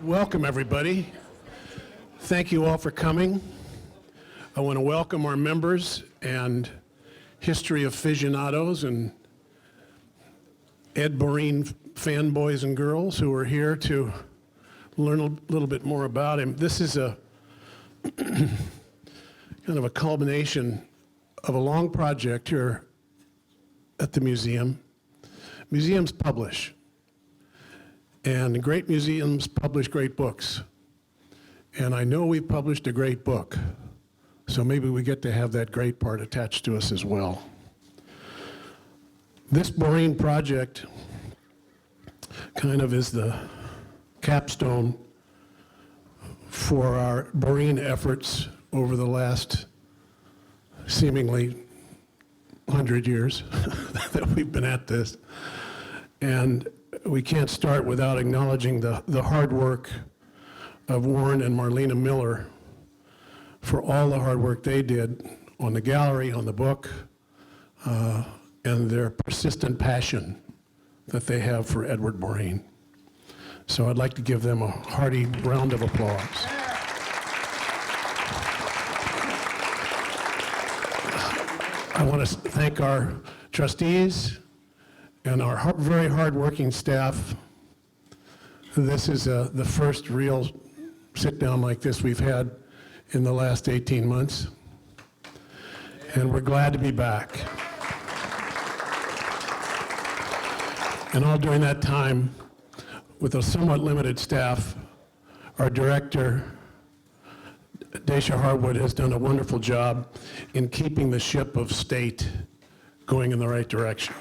Welcome, everybody. Thank you all for coming. I want to welcome our members and history aficionados and Ed Borein fanboys and girls who are here to learn a little bit more about him. This is a kind of a culmination of a long project here at the museum. Museums publish, and great museums publish great books. And I know we've published a great book, so maybe we get to have that great part attached to us as well. This Borein project kind of is the capstone for our Borein efforts over the last seemingly 100 years that we've been at this. And we can't start without acknowledging the hard work of Warren and Marlena Miller for all the hard work they did on the gallery, on the book, and their persistent passion that they have for Edward Borein. So I'd like to give them a hearty round of applause. I want to thank our trustees and our very hard-working staff. This is the first real sit-down like this we've had in the last 18 months, and we're glad to be back. And all during that time, with a somewhat limited staff, our director, Dacia Harwood, has done a wonderful job in keeping the ship of state going in the right direction.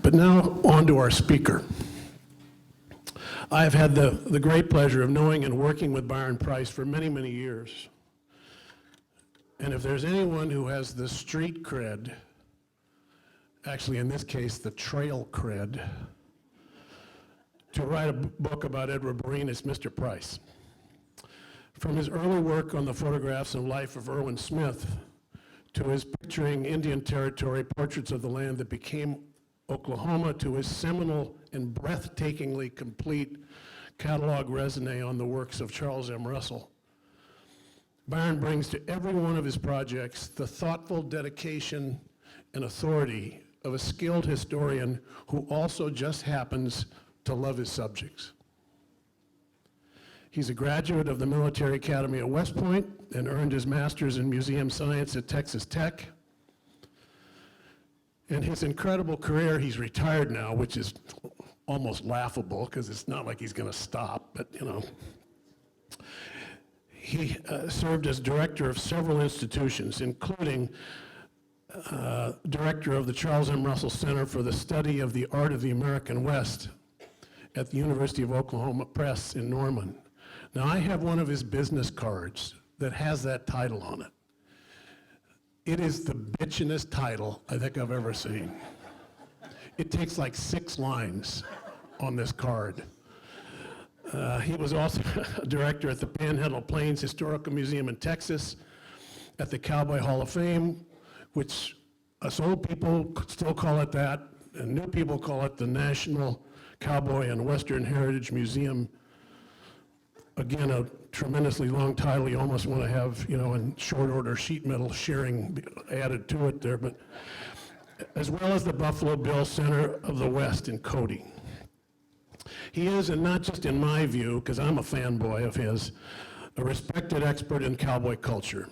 But now on to our speaker. I have had the great pleasure of knowing and working with Byron Price for many, many years. And if there's anyone who has the street cred, actually in this case the trail cred, to write a book about Edward Borein, it's Mr. Price. From his early work on the photographs and life of Irwin Smith to his picturing Indian Territory portraits of the land that became Oklahoma, to his seminal and breathtakingly complete catalog raisonné on the works of Charles M. Russell, Byron brings to every one of his projects the thoughtful dedication and authority of a skilled historian who also just happens to love his subjects. He's a graduate of the Military Academy at West Point and earned his master's in museum science at Texas Tech. In his incredible career, he's retired now, which is almost laughable because it's not like he's going to stop, but you know. He served as director of several institutions, including director of the Charles M. Russell Center for the Study of the Art of the American West at the University of Oklahoma Press in Norman. Now, I have one of his business cards that has that title on it. It is the bitchinest title I think I've ever seen. It takes like 6 lines on this card. He was also a director at the Panhandle Plains Historical Museum in Texas, at the Cowboy Hall of Fame, which us old people still call it that, and new people call it the National Cowboy and Western Heritage Museum. Again, a tremendously long title. You almost want to have, you know, in short order sheet metal shearing added to it there, but as well as the Buffalo Bill Center of the West in Cody. He is, and not just in my view, because I'm a fanboy of his, a respected expert in cowboy culture.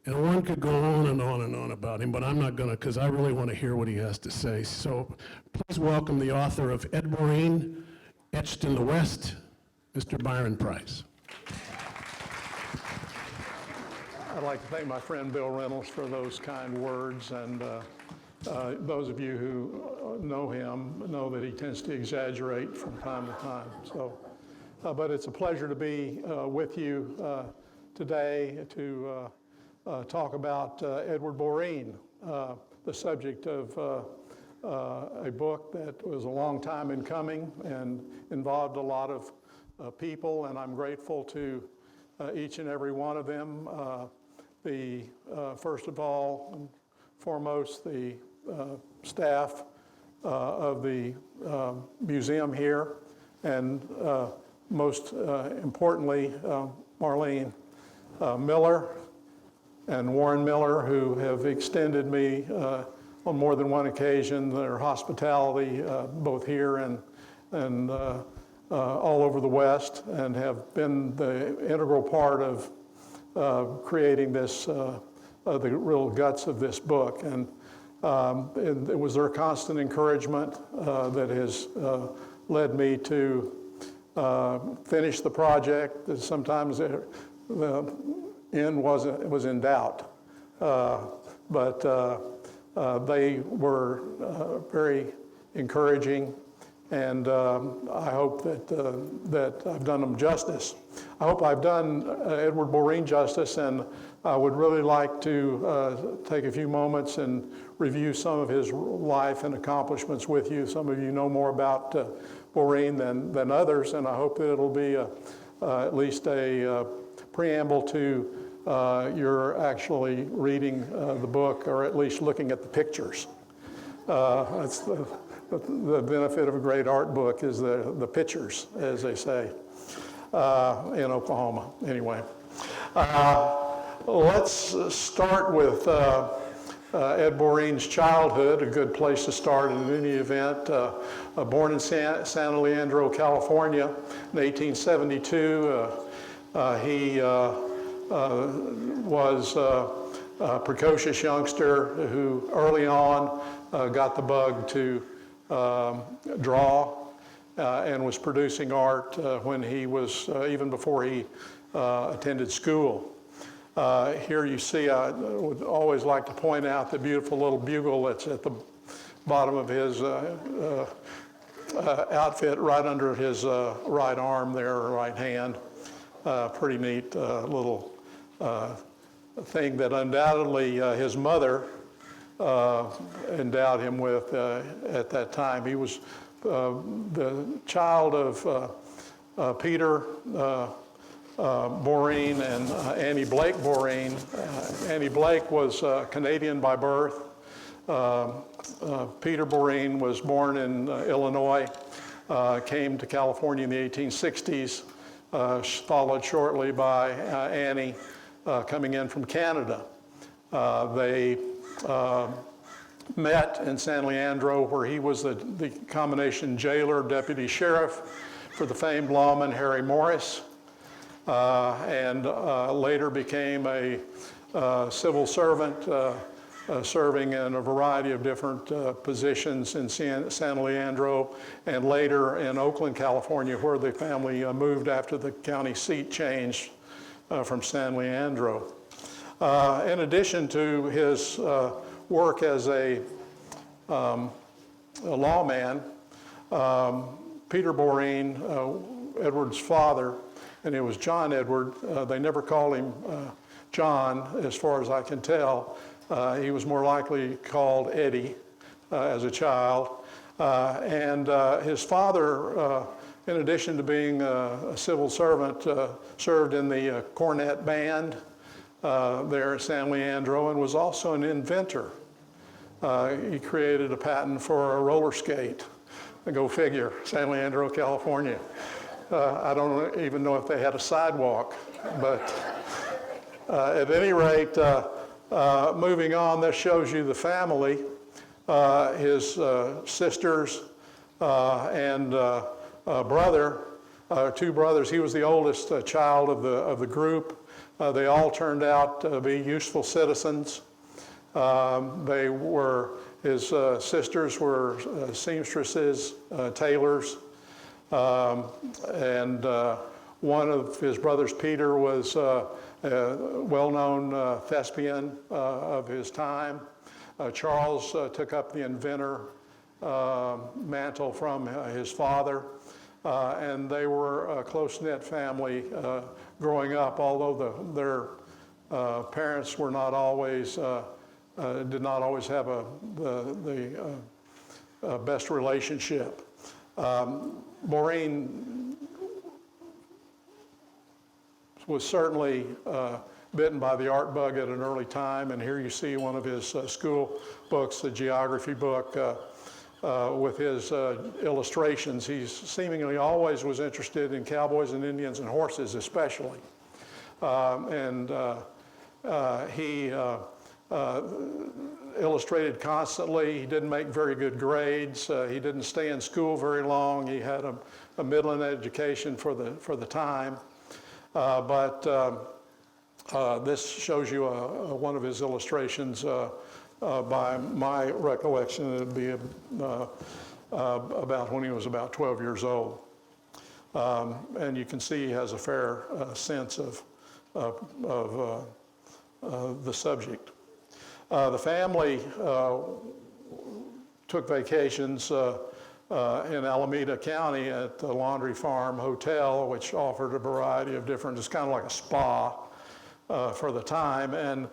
And one could go on and on and on about him, but I'm not going to, because I really want to hear what he has to say. So please welcome the author of Ed Borein, Etched in the West, Mr. Byron Price. I'd like to thank my friend Bill Reynolds for those kind words, and those of you who know him know that he tends to exaggerate from time to time. So, but it's a pleasure to be with you today to talk about Edward Borein, the subject of a book that was a long time in coming and involved a lot of people, and I'm grateful to each and every one of them. First of all and foremost, the staff of the museum here, and most importantly, Marlene Miller and Warren Miller, who have extended me on more than one occasion their hospitality, both here and all over the West, and have been the integral part of creating this, the real guts of this book. And it was their constant encouragement that has led me to finish the project. Sometimes the end was in doubt, but they were very encouraging, and I hope that I've done them justice. I hope I've done Edward Borein justice, and I would really like to take a few moments and review some of his life and accomplishments with you. Some of you know more about Borein than others, and I hope that it'll be at least a preamble to your actually reading the book, or at least looking at the pictures. That's the benefit of a great art book, is the pictures, as they say, in Oklahoma. Anyway, let's start with Ed Borein's childhood, a good place to start in any event. Born in San Leandro, California in 1872, he was a precocious youngster who early on got the bug to draw and was producing art when he was, even before he attended school. Here you see, I would always like to point out the beautiful little bugle that's at the bottom of his outfit, right under his right arm there, or right hand. Pretty neat little thing that undoubtedly his mother endowed him with at that time. He was the child of Peter Borein and Annie Blake Borein. Annie Blake was Canadian by birth. Peter Borein was born in Illinois, came to California in the 1860s, followed shortly by Annie coming in from Canada. They met in San Leandro, where he was the combination jailer, deputy sheriff for the famed lawman Harry Morris, and later became a civil servant, serving in a variety of different positions in San Leandro, and later in Oakland, California, where the family moved after the county seat changed from San Leandro. In addition to his work as a lawman, Peter Borein, Edward's father, and it was John Edward. They never called him John, as far as I can tell. He was more likely called Eddie as a child. And his father, in addition to being a civil servant, served in the cornet band there at San Leandro, and was also an inventor. He created a patent for a roller skate. Go figure, San Leandro, California. I don't even know if they had a sidewalk, but at any rate, moving on, this shows you the family, his sisters and brother, two brothers. He was the oldest child of the group. They all turned out to be useful citizens. His sisters were seamstresses, tailors, and one of his brothers, Peter, was a well-known thespian of his time. Charles took up the inventor mantle from his father, and they were a close-knit family growing up, although their parents were not always did not always have the best relationship. Borein was certainly bitten by the art bug at an early time. And here you see one of his school books, the geography book, with his illustrations. He seemingly always was interested in cowboys and Indians and horses especially. He illustrated constantly. He didn't make very good grades. He didn't stay in school very long. He had a middling education for the time. This shows you one of his illustrations. By my recollection, it would be about when he was about 12 years old. And you can see he has a fair sense of the subject. The family took vacations in Alameda County at the Laundry Farm Hotel, which offered a variety of different, it's kind of like a spa for the time. And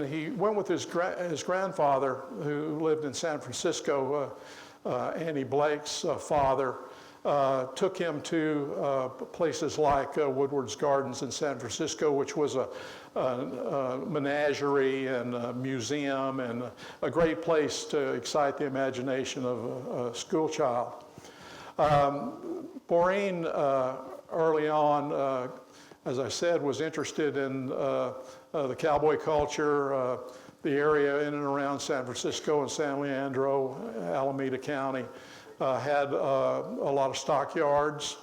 he went with his grandfather, who lived in San Francisco, Annie Blake's father, took him to places like Woodward's Gardens in San Francisco, which was a menagerie and a museum and a great place to excite the imagination of a school child. Borein, early on, as I said, was interested in the cowboy culture, the area in and around San Francisco and San Leandro, Alameda County. Had a lot of stockyards,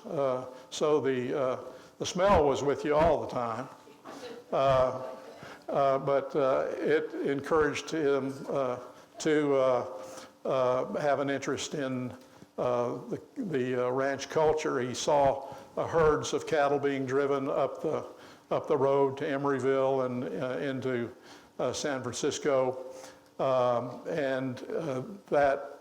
so the smell was with you all the time. But it encouraged him to have an interest in the ranch culture. He saw herds of cattle being driven up the road to Emeryville and into San Francisco, and that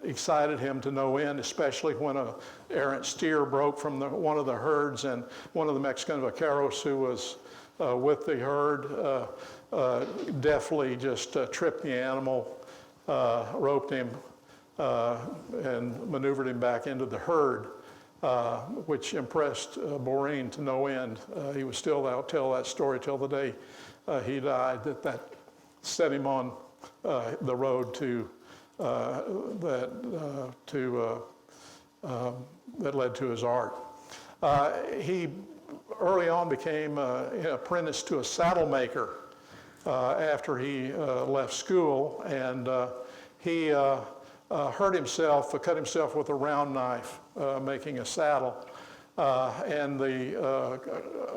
excited him to no end, especially when an errant steer broke from one of the herds, and one of the Mexican vaqueros who was with the herd deftly just tripped the animal, roped him, and maneuvered him back into the herd, which impressed Borein to no end. He was still out tell that story till the day he died, that set him on the road to that led to his art. He early on became apprenticed to a saddle maker after he left school, and he cut himself with a round knife making a saddle, and the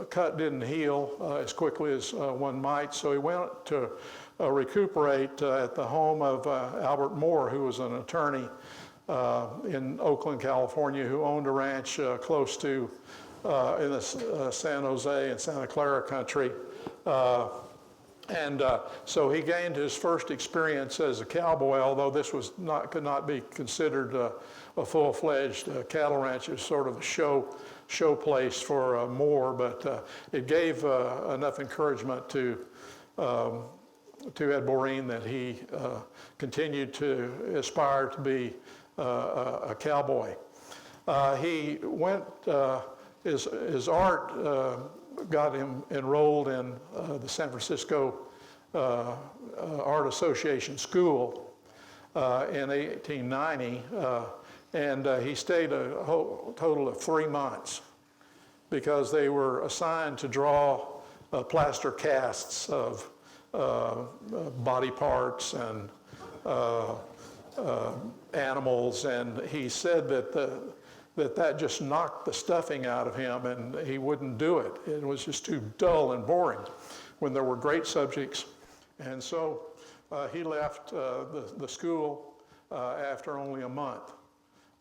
cut didn't heal as quickly as one might, so he went to recuperate at the home of Albert Moore, who was an attorney in Oakland, California, who owned a ranch close to in the San Jose and Santa Clara country. So he gained his first experience as a cowboy, although this could not be considered a full-fledged cattle ranch. It was sort of a show place for Moore, but it gave enough encouragement to Ed Borein that he continued to aspire to be a cowboy. He went, his art got him enrolled in the San Francisco Art Association School in 1890, and he stayed a total of 3 months because they were assigned to draw plaster casts of body parts and animals, and he said that just knocked the stuffing out of him, and he wouldn't do it. It was just too dull and boring when there were great subjects. And so he left the school after only a month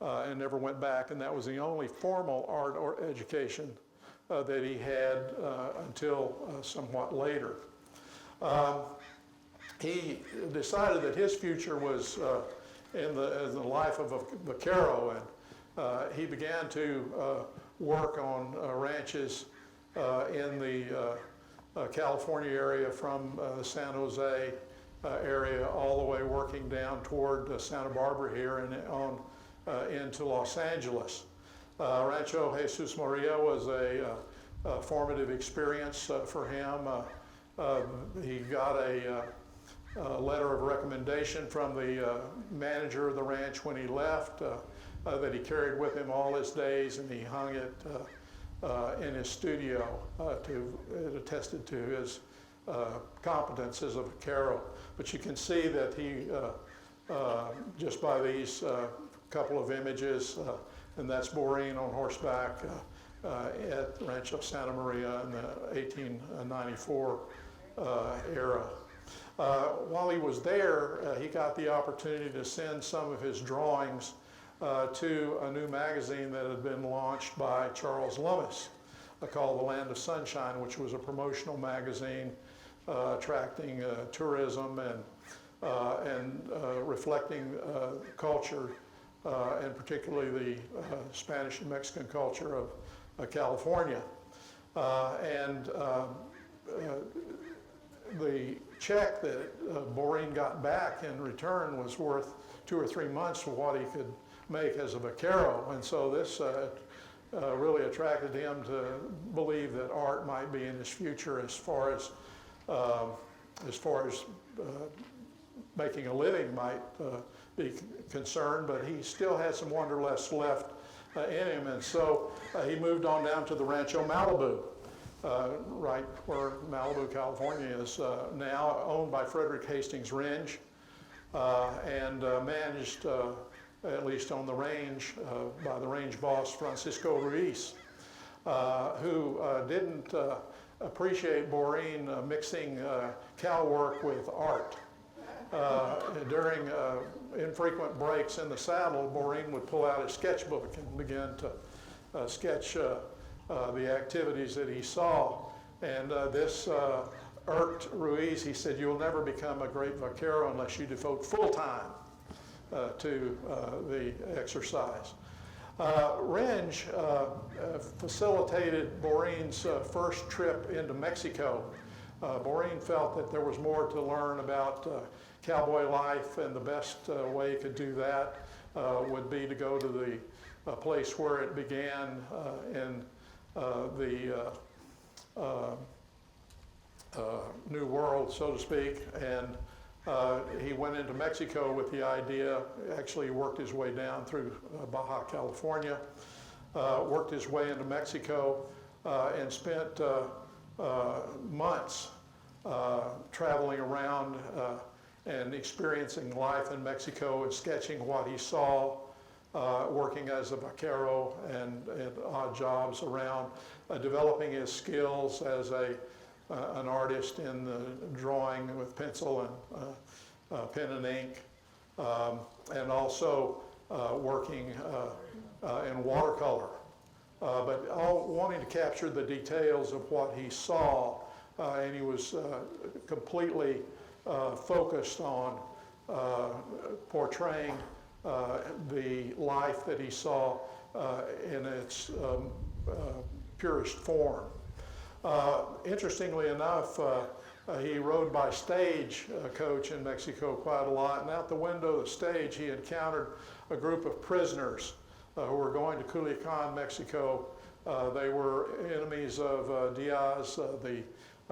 and never went back, and that was the only formal art or education that he had until somewhat later. He decided that his future was in the life of a vaquero, and he began to work on ranches in the California area, from the San Jose area all the way working down toward Santa Barbara here and on into Los Angeles. Rancho Jesus Maria was a formative experience for him. He got a letter of recommendation from the manager of the ranch when he left that he carried with him all his days, and he hung it in his studio. It attested to his competence as a vaquero. But you can see that he, just by these couple of images, and that's Borein on horseback at Rancho Santa Maria in the 1894 era. While he was there, he got the opportunity to send some of his drawings to a new magazine that had been launched by Charles Lummis called The Land of Sunshine, which was a promotional magazine attracting tourism and reflecting culture, and particularly the Spanish and Mexican culture of California. The check that Borein got back in return was worth 2 or 3 months for what he could make as a vaquero, and so this really attracted him to believe that art might be in his future as far as making a living might be concerned, but he still had some wanderlust left in him, and so he moved on down to the Rancho Malibu, right where Malibu, California is now, owned by Frederick Hastings Renge, and managed, at least on the range, by the range boss Francisco Ruiz, who didn't appreciate Borein mixing cow work with art. During infrequent breaks in the saddle, Borein would pull out his sketchbook and begin to sketch the activities that he saw. And this irked Ruiz. He said, "You'll never become a great vaquero unless you devote full time to the exercise." Renge facilitated Borein's first trip into Mexico. Borein felt that there was more to learn about cowboy life, and the best way he could do that would be to go to the place where it began in the New World, so to speak, and he went into Mexico with the idea. Actually, he worked his way down through Baja California, worked his way into Mexico, and spent months traveling around and experiencing life in Mexico and sketching what he saw, working as a vaquero and odd jobs around, developing his skills as an artist in the drawing with pencil and pen and ink, and also working in watercolor, but all wanting to capture the details of what he saw, and he was completely focused on portraying the life that he saw in its purest form. Interestingly enough, he rode by stagecoach in Mexico quite a lot, and out the window of the stage he encountered a group of prisoners who were going to Culiacan, Mexico. They were enemies of Diaz, the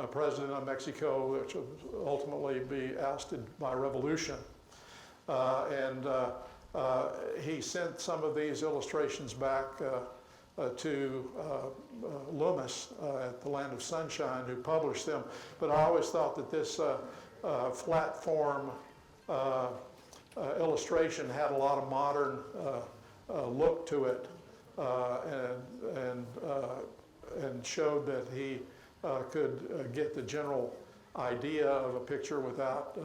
president of Mexico, which would ultimately be ousted by revolution. He sent some of these illustrations back to Lummis at the Land of Sunshine, who published them. But I always thought that this flat form illustration had a lot of modern look to it, and showed that he could get the general idea of a picture without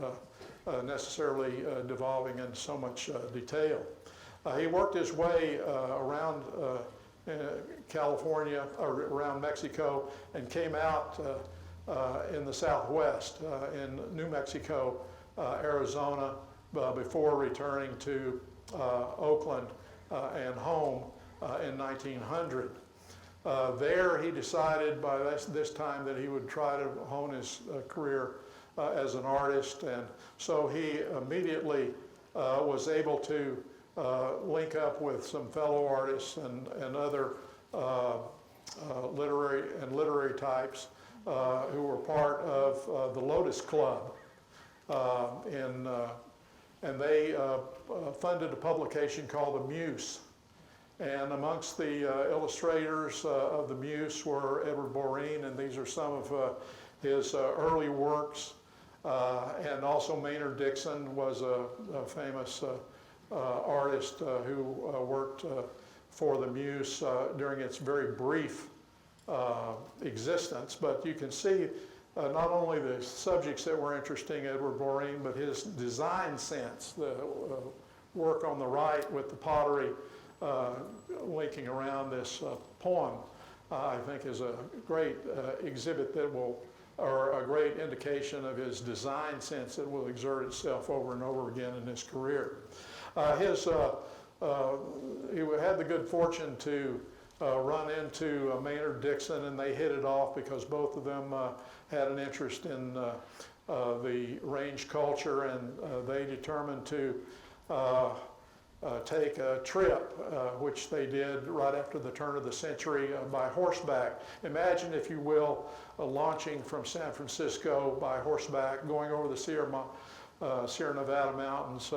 necessarily devolving into so much detail. He worked his way around California, or around Mexico, and came out in the Southwest, in New Mexico, Arizona, before returning to Oakland and home in 1900. There he decided by this time that he would try to hone his career as an artist, and so he immediately was able to link up with some fellow artists and other literary types who were part of the Lotus Club. And they funded a publication called the Muse. And amongst the illustrators of the Muse were Edward Borein, and these are some of his early works. And also Maynard Dixon was a famous artist who worked for the Muse during its very brief existence. But you can see not only the subjects that were interesting, Edward Borein, but his design sense. The work on the right with the pottery linking around this poem, I think is a great exhibit that will, or a great indication of his design sense that will exert itself over and over again in his career. He had the good fortune to run into Maynard Dixon, and they hit it off because both of them had an interest in the range culture, and they determined to take a trip, which they did right after the turn of the century by horseback. Imagine, if you will, launching from San Francisco by horseback, going over the Sierra Nevada mountains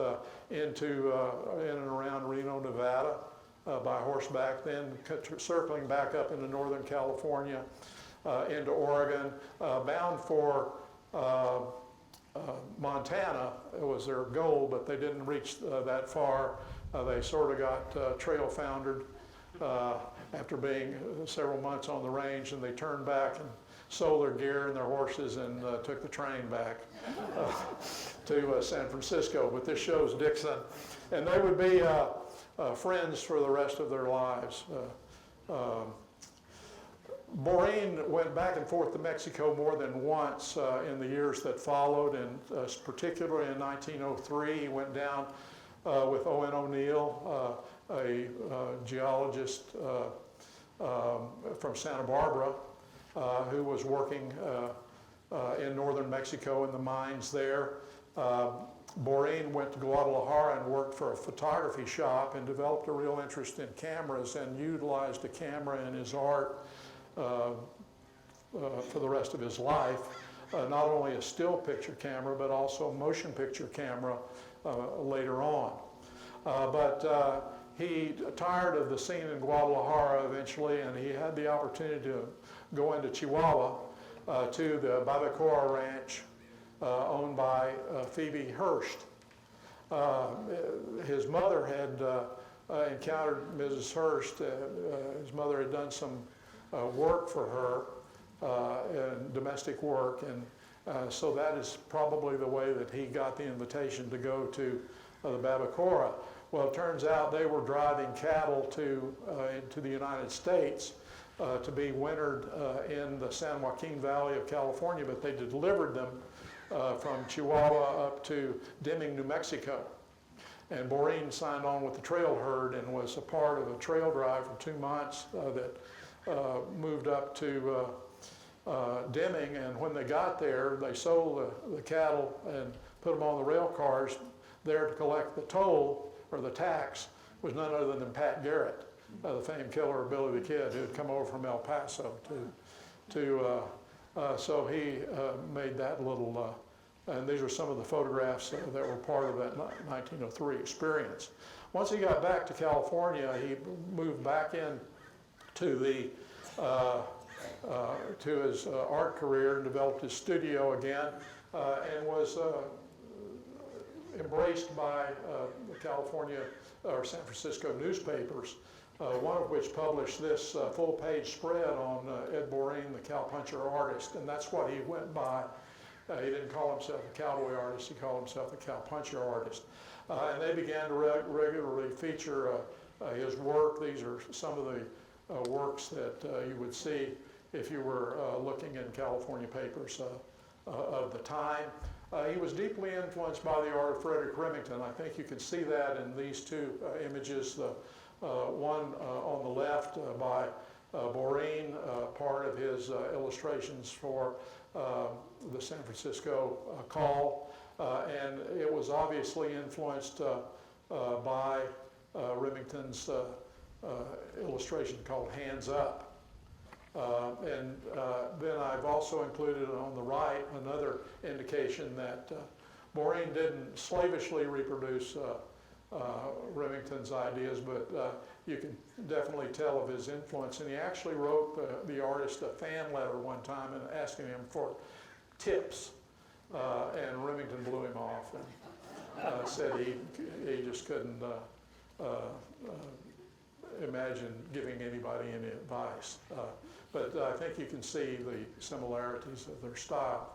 in and around Reno, Nevada by horseback, then circling back up into Northern California, into Oregon, bound for Montana. It was their goal, but they didn't reach that far. They sort of got trail foundered after being several months on the range, and they turned back and sold their gear and their horses and took the train back to San Francisco. But this shows Dixon, and they would be friends for the rest of their lives. Borein went back and forth to Mexico more than once in the years that followed, and particularly in 1903, he went down with Owen O'Neill, a geologist from Santa Barbara, who was working in northern Mexico in the mines there. Borein went to Guadalajara and worked for a photography shop and developed a real interest in cameras and utilized a camera in his art for the rest of his life. Not only a still picture camera, but also a motion picture camera later on. But he tired of the scene in Guadalajara eventually, and he had the opportunity to go into Chihuahua to the Babacoa Ranch owned by Phoebe Hearst. His mother had encountered Mrs. Hearst. His mother had done some work for her, in domestic work, and so that is probably the way that he got the invitation to go to the Babacoa. Well, it turns out they were driving cattle into the United States to be wintered in the San Joaquin Valley of California, but they delivered them from Chihuahua up to Deming, New Mexico. And Borein signed on with the trail herd and was a part of a trail drive for 2 months that moved up to Deming. And when they got there, they sold the cattle and put them on the rail cars. There to collect the toll, or the tax, was none other than Pat Garrett, the famed killer of Billy the Kid, who had come over from El Paso so he made that little, and these are some of the photographs that were part of that 1903 experience. Once he got back to California, he moved back in to his art career and developed his studio again, and was embraced by the California or San Francisco newspapers, one of which published this full-page spread on Ed Borein, the cowpuncher artist, and that's what he went by. He didn't call himself a cowboy artist, he called himself a cowpuncher artist. And they began to regularly feature his work. These are some of the works that you would see if you were looking in California papers of the time. He was deeply influenced by the art of Frederick Remington. I think you can see that in these two images. The one on the left by Borein, part of his illustrations for the San Francisco Call, and it was obviously influenced by Remington's illustration called Hands Up. Then I've also included on the right another indication that Borein didn't slavishly reproduce Remington's ideas, but you can definitely tell of his influence. And he actually wrote the artist a fan letter one time and asking him for tips. And Remington blew him off and said he just couldn't imagine giving anybody any advice. But I think you can see the similarities of their style.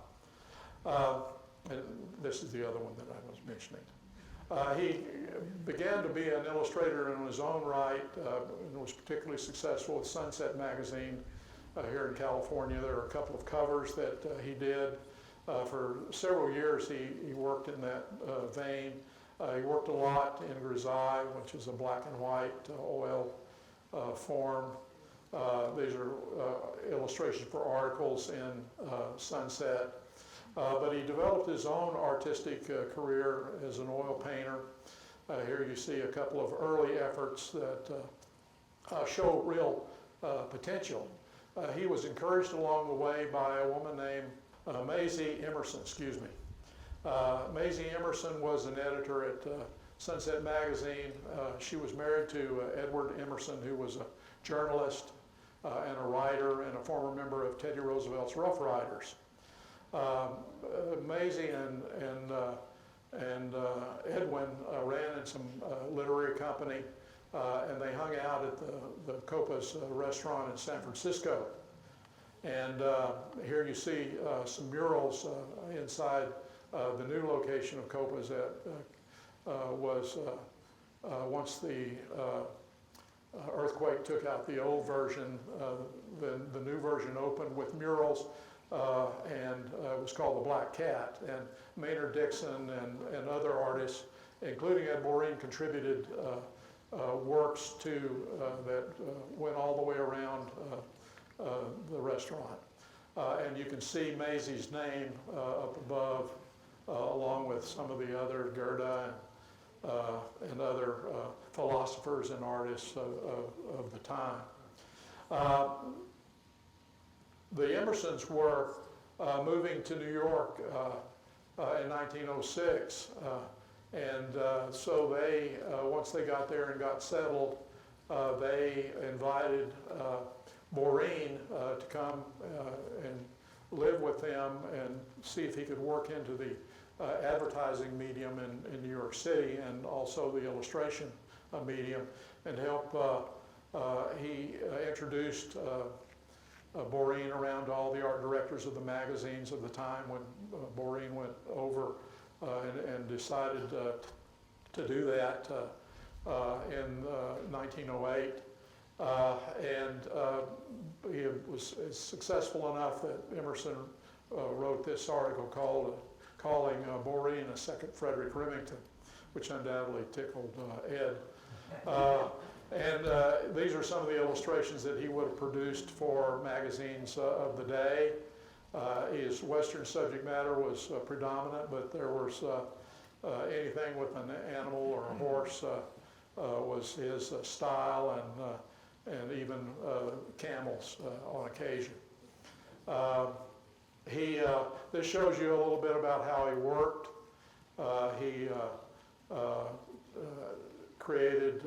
And this is the other one that I was mentioning. He began to be an illustrator in his own right and was particularly successful with Sunset magazine here in California. There are a couple of covers that he did. For several years he worked in that vein. He worked a lot in grisaille, which is a black and white oil form. These are illustrations for articles in Sunset. But he developed his own artistic career as an oil painter. Here you see a couple of early efforts that show real potential. He was encouraged along the way by a woman named Maisie Emerson, Maisie Emerson was an editor at Sunset magazine. She was married to Edward Emerson, who was a journalist and a writer and a former member of Teddy Roosevelt's Rough Riders. Maisie and Edwin ran in some literary company, and they hung out at the Copa's restaurant in San Francisco. And here you see some murals inside the new location of Copa's that was once the earthquake took out the old version, the new version opened with murals. And it was called The Black Cat. And Maynard Dixon and other artists, including Ed Borein, contributed works that went all the way around the restaurant. And you can see Maisie's name up above, along with some of the other Goethe and other philosophers and artists of the time. The Emersons were moving to New York in 1906, and so they, once they got there and got settled, they invited Borein to come and live with them and see if he could work into the advertising medium in New York City and also the illustration medium and help. He introduced Borein around to all the art directors of the magazines of the time when Borein went over and decided to do that in 1908. He was successful enough that Emerson wrote this article calling Borein a second Frederick Remington, which undoubtedly tickled Ed. And these are some of the illustrations that he would have produced for magazines of the day. His Western subject matter was predominant, but there was anything with an animal or a horse was his style, and even camels on occasion. This shows you a little bit about how he worked. He created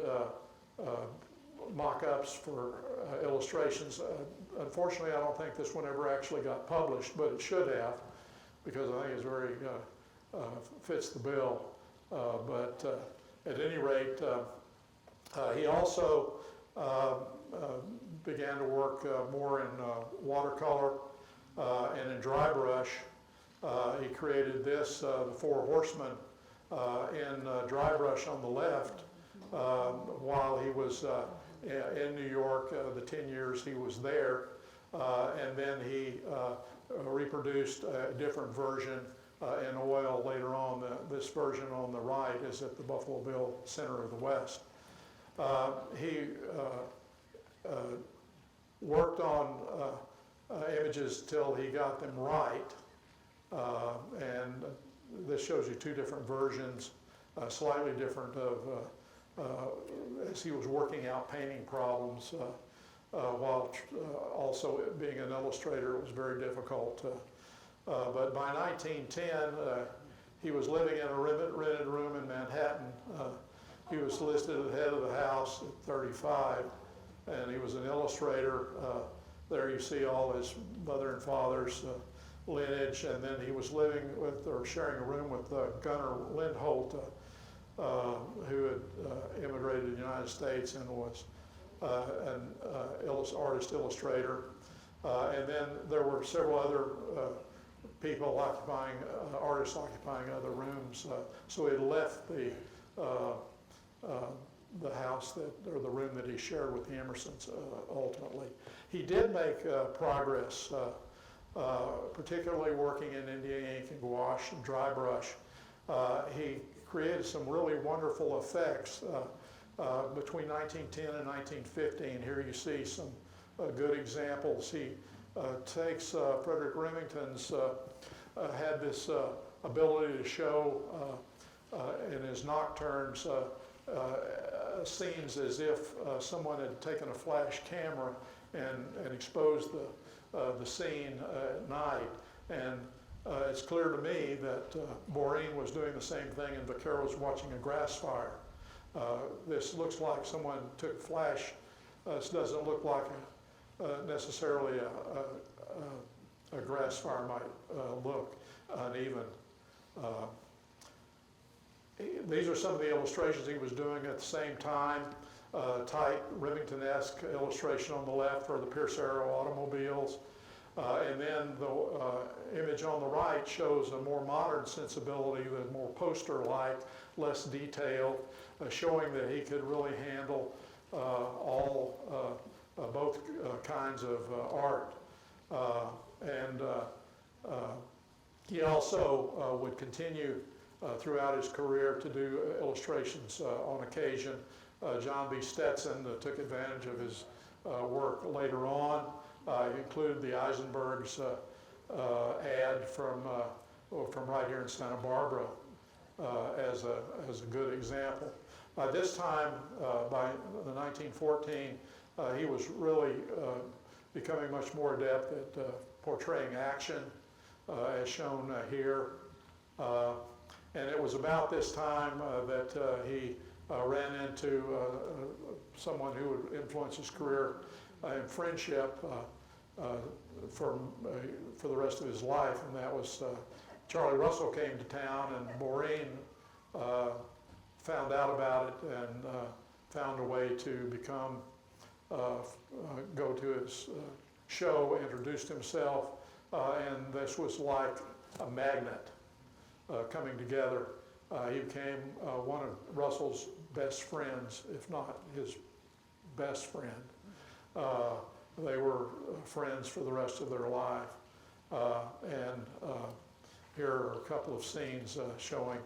mock-ups for illustrations. Unfortunately, I don't think this one ever actually got published, but it should have, because I think it's very fits the bill. But at any rate, he also began to work more in watercolor and in dry brush. He created this, the Four Horsemen, in dry brush on the left, while he was in New York, the 10 years he was there. And then he reproduced a different version in oil later on. This version on the right is at the Buffalo Bill Center of the West. He worked on images till he got them right. And this shows you two different versions, slightly different of as he was working out painting problems while also being an illustrator, it was very difficult. But by 1910, he was living in a rented room in Manhattan. He was listed at the head of the house at 35, and he was an illustrator. There you see all his mother and father's lineage, and then he was living with, or sharing a room with Gunnar Lindholt, who had immigrated to the United States and was an artist illustrator. And then there were several other people occupying, artists occupying other rooms. So he left the house or the room that he shared with the Emersons ultimately. He did make progress, particularly working in India ink and gouache and dry brush. He created some really wonderful effects between 1910 and 1915. Here you see some good examples. He takes Frederick Remington's, had this ability to show in his nocturnes scenes as if someone had taken a flash camera and exposed the scene at night. And it's clear to me that Borein was doing the same thing and Vaquero was watching a grass fire. This looks like someone took flash. This doesn't look like necessarily a grass fire might look uneven. These are some of the illustrations he was doing at the same time. Tight Remington-esque illustration on the left for the Pierce Arrow automobiles. And then the image on the right shows a more modern sensibility, the more poster-like, less detailed, showing that he could really handle both kinds of art. He also would continue throughout his career to do illustrations on occasion. John B. Stetson took advantage of his work later on. Included the Eisenbergs ad from right here in Santa Barbara as a good example. By this time, by the 1914, he was really becoming much more adept at portraying action, as shown here. And it was about this time that he ran into someone who would influence his career in friendship for the rest of his life, and that was Charlie Russell came to town, and Borein found out about it and found a way to go to his show, introduced himself, and this was like a magnet coming together. He became one of Russell's best friends, if not his best friend. They were friends for the rest of their life. Here are a couple of scenes showing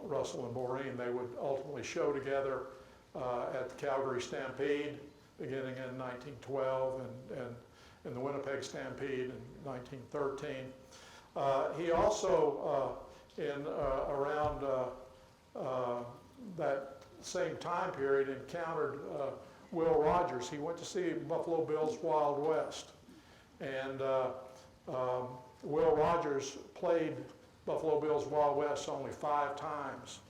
Russell and Borein. They would ultimately show together at the Calgary Stampede beginning in 1912 and in the Winnipeg Stampede in 1913. He also, around that same time period, encountered Will Rogers. He went to see Buffalo Bill's Wild West, and Will Rogers played Buffalo Bill's Wild West only 5 times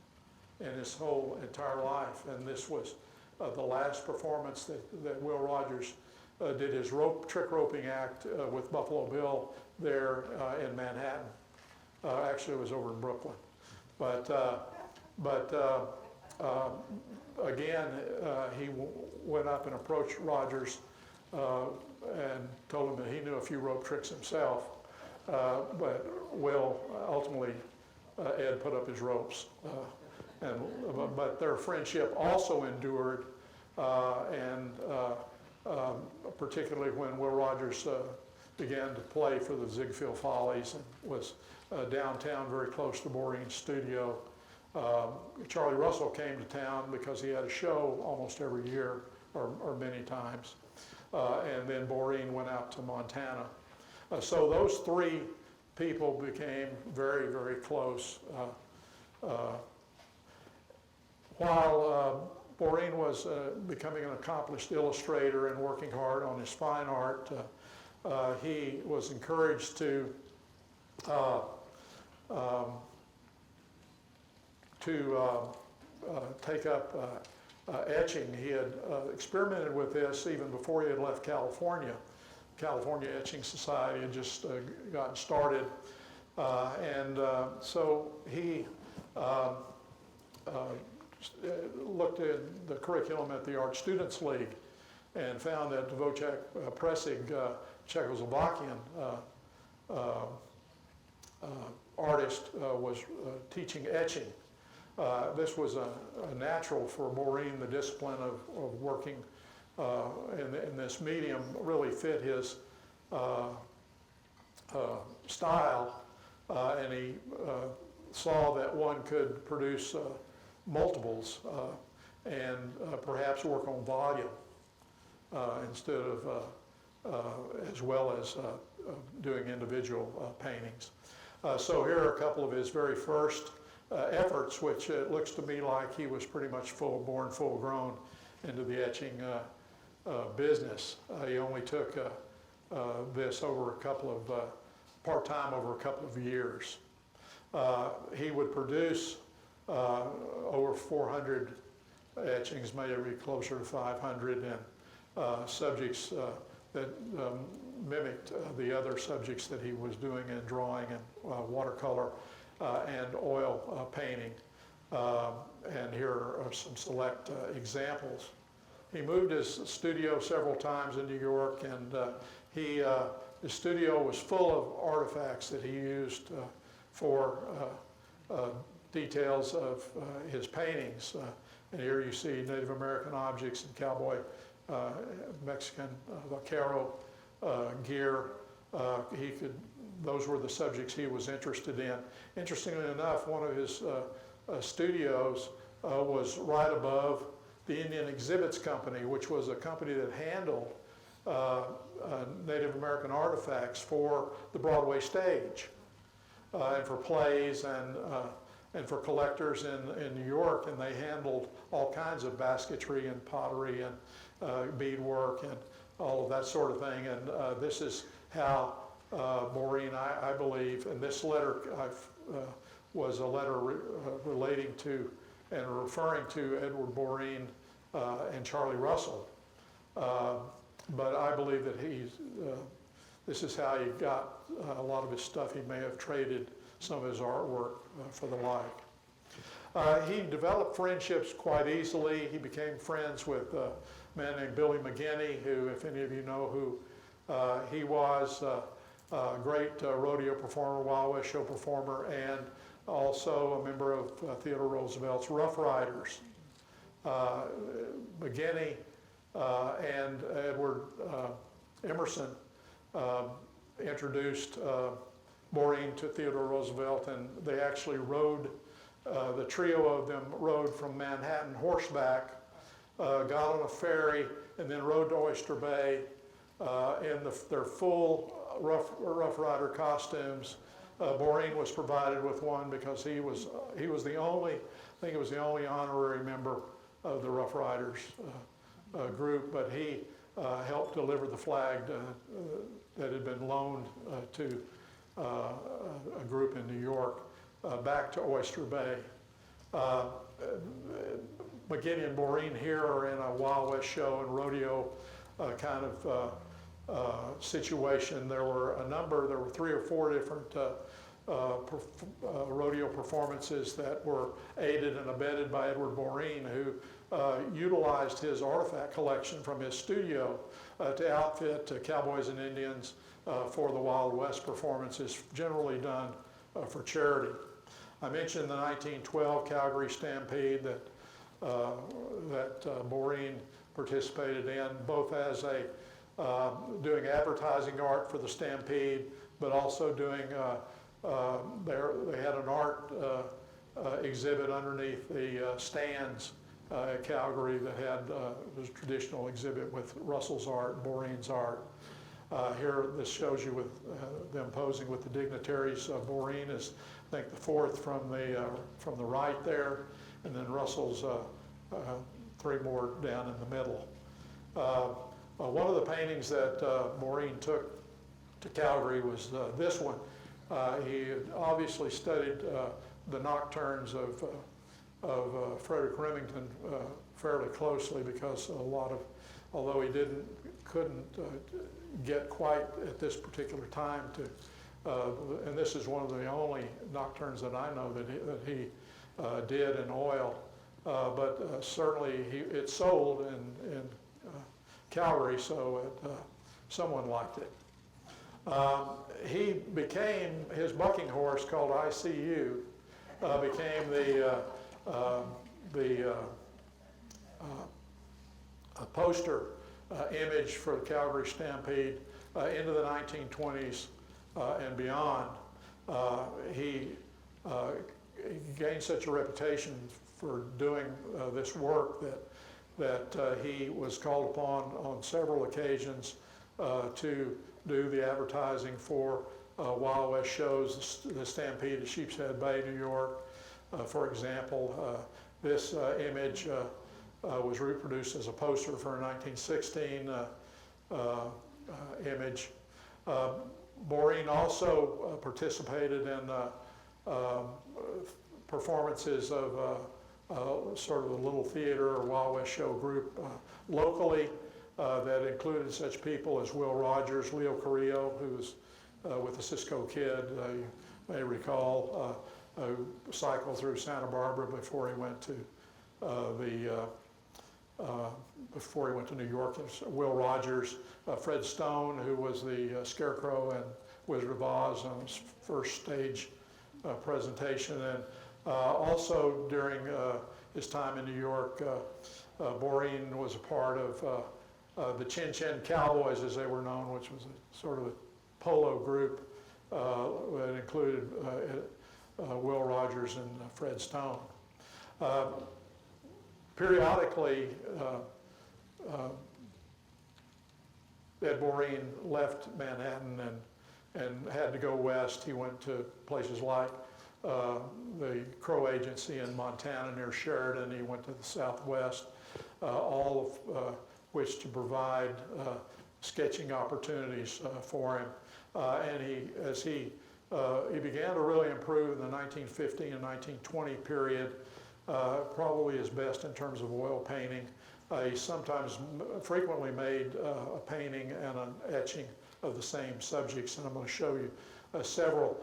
in his whole entire life, and this was the last performance that Will Rogers did his trick roping act with Buffalo Bill there in Manhattan. Actually, it was over in Brooklyn, but again, he went up and approached Rogers and told him that he knew a few rope tricks himself, but Will ultimately, Ed put up his ropes. But their friendship also endured, and particularly when Will Rogers began to play for the Ziegfeld Follies and was downtown very close to Borein's studio. Charlie Russell came to town because he had a show almost every year or many times. And then Borein went out to Montana. So those 3 people became very, very close. While Borein was becoming an accomplished illustrator and working hard on his fine art. He was encouraged to take up etching. He had experimented with this even before he had left California. California Etching Society had just gotten started. So he looked at the curriculum at the Art Students League and found that Wojciech Presig, Czechoslovakian artist, was teaching etching. This was a natural for Borein. The discipline of working in this medium really fit his style, and he saw that one could produce multiples and perhaps work on volume instead of as well as doing individual paintings. So here are a couple of his very first efforts, which it looks to me like he was pretty much born full grown into the etching business. He only took this over a couple of part-time over a couple of years. He would produce over 400 etchings, maybe closer to 500, and subjects that mimicked the other subjects that he was doing in drawing and watercolor and oil painting. And here are some select examples. He moved his studio several times in New York, and his studio was full of artifacts that he used for details of his paintings. And here you see Native American objects and cowboy, Mexican vaquero gear. Those were the subjects he was interested in. Interestingly enough, one of his studios was right above the Indian Exhibits Company, which was a company that handled Native American artifacts for the Broadway stage and for plays and for collectors in New York. And they handled all kinds of basketry and pottery and beadwork and all of that sort of thing. And this is how Borein, I believe, and this letter was a letter relating to and referring to Edward Borein and Charlie Russell. But I believe that this is how he got a lot of his stuff. He may have traded some of his artwork for the like. He developed friendships quite easily. He became friends with a man named Billy McGinney, who, if any of you know who he was, a great rodeo performer, Wild West show performer, and also a member of Theodore Roosevelt's Rough Riders. McGinney and Edward Emerson introduced Borein to Theodore Roosevelt, and they actually rode, the trio of them rode from Manhattan horseback, got on a ferry, and then rode to Oyster Bay in their full Rough Rider costumes. Borein was provided with one because he was the only, I think he was the only honorary member of the Rough Riders group, but he helped deliver the flag that had been loaned to a group in New York back to Oyster Bay. McGinney and Borein here are in a Wild West show and rodeo kind of situation. There were 3 or 4 different rodeo performances that were aided and abetted by Edward Borein, who utilized his artifact collection from his studio to outfit cowboys and Indians for the Wild West performances, generally done for charity. I mentioned the 1912 Calgary Stampede that Borein participated in, both as doing advertising art for the Stampede, but also doing, they had an art exhibit underneath the stands at Calgary that had this traditional exhibit with Russell's art, Borein's art. Here, this shows you with them posing with the dignitaries. Borein is, I think, the 4th from the right there, and then Russell's three more down in the middle. One of the paintings that Borein took to Calgary was this one. He had obviously studied the nocturnes of Frederick Remington fairly closely, because although he couldn't get quite at this particular time to, and this is one of the only nocturnes that I know that he did in oil, but certainly it sold in Calgary, so someone liked it. His bucking horse, called ICU, became the poster image for the Calgary Stampede into the 1920s and beyond. He gained such a reputation for doing this work that he was called upon on several occasions to do the advertising for Wild West shows, the Stampede at Sheepshead Bay, New York. For example, this image was reproduced as a poster for a 1916 image. Borein also participated in performances of sort of a little theater or Wild West show group locally that included such people as Will Rogers, Leo Carrillo, who was with the Cisco Kid, you may recall, who cycled through Santa Barbara before he went to New York. Will Rogers, Fred Stone, who was the Scarecrow and Wizard of Oz on his first stage presentation, and also during his time in New York, Borein was a part of the Chin Chin Cowboys, as they were known, which was a sort of a polo group that included Will Rogers and Fred Stone. Periodically, Ed Borein left Manhattan and had to go west. He went to places like the Crow Agency in Montana near Sheridan. He went to the Southwest, all of which to provide sketching opportunities for him. And he began to really improve in the 1915 and 1920 period, probably his best in terms of oil painting. He frequently made a painting and an etching of the same subjects, and I'm going to show you several.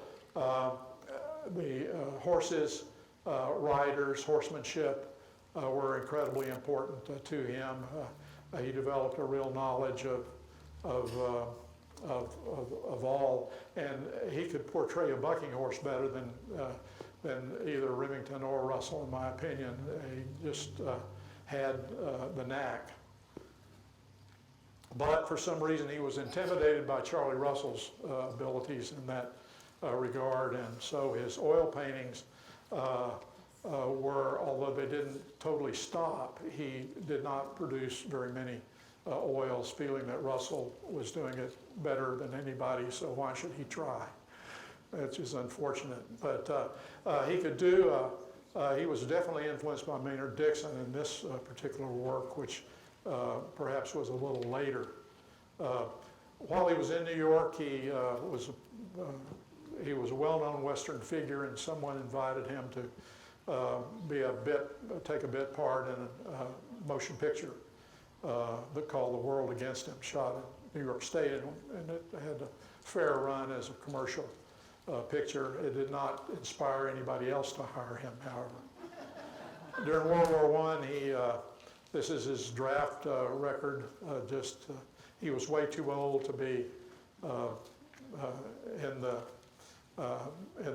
The horses, riders, horsemanship were incredibly important to him. He developed a real knowledge of all, and he could portray a bucking horse better than either Remington or Russell, in my opinion. He just had the knack. But for some reason, he was intimidated by Charlie Russell's abilities in that regard, and so his oil paintings were, although they didn't totally stop, he did not produce very many oils, feeling that Russell was doing it better than anybody, so why should he try? Which is unfortunate. But he could do, he was definitely influenced by Maynard Dixon in this particular work, which perhaps was a little later. While he was in New York, he was a well-known Western figure, and someone invited him to take a bit part in a motion picture called The World Against Him, shot in New York State, and it had a fair run as a commercial picture. It did not inspire anybody else to hire him, however. During World War I, this is his draft record. He was way too old to be in the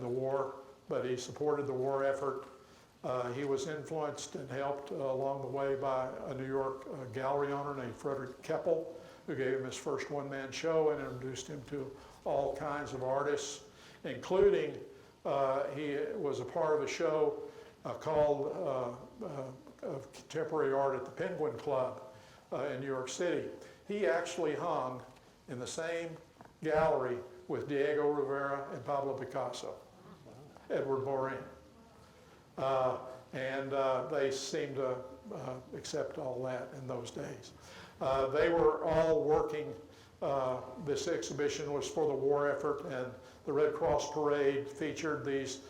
war, but he supported the war effort. He was influenced and helped along the way by a New York gallery owner named Frederick Keppel, who gave him his first one-man show and introduced him to all kinds of artists, including he was a part of a show called of contemporary art at the Penguin Club in New York City. He actually hung in the same gallery with Diego Rivera and Pablo Picasso, Edward Borein. And they seemed to accept all that in those days. They were all working. This exhibition was for the war effort, and the Red Cross Parade featured these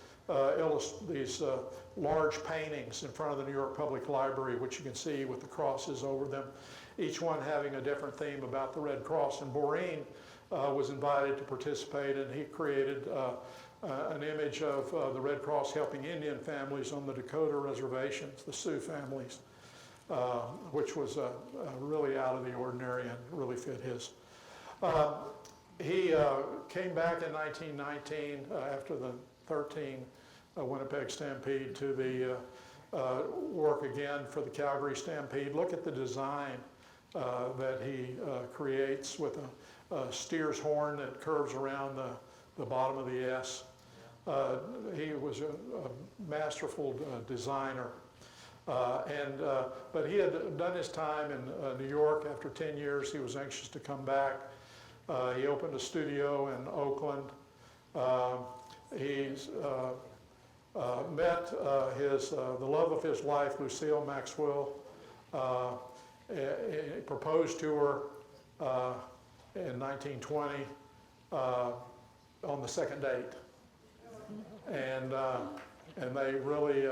large paintings in front of the New York Public Library, which you can see with the crosses over them, each one having a different theme about the Red Cross. And Borein was invited to participate, and he created an image of the Red Cross helping Indian families on the Dakota reservations, the Sioux families, which was really out of the ordinary and really fit his. He came back in 1919 after the 13 Winnipeg Stampede to the work again for the Calgary Stampede. Look at the design that he creates with a steer's horn that curves around the bottom of the S. He was a masterful designer. But he had done his time in New York. After 10 years, he was anxious to come back. He opened a studio in Oakland. He's met the love of his life, Lucille Maxwell. He proposed to her in 1920 on the second date. And they really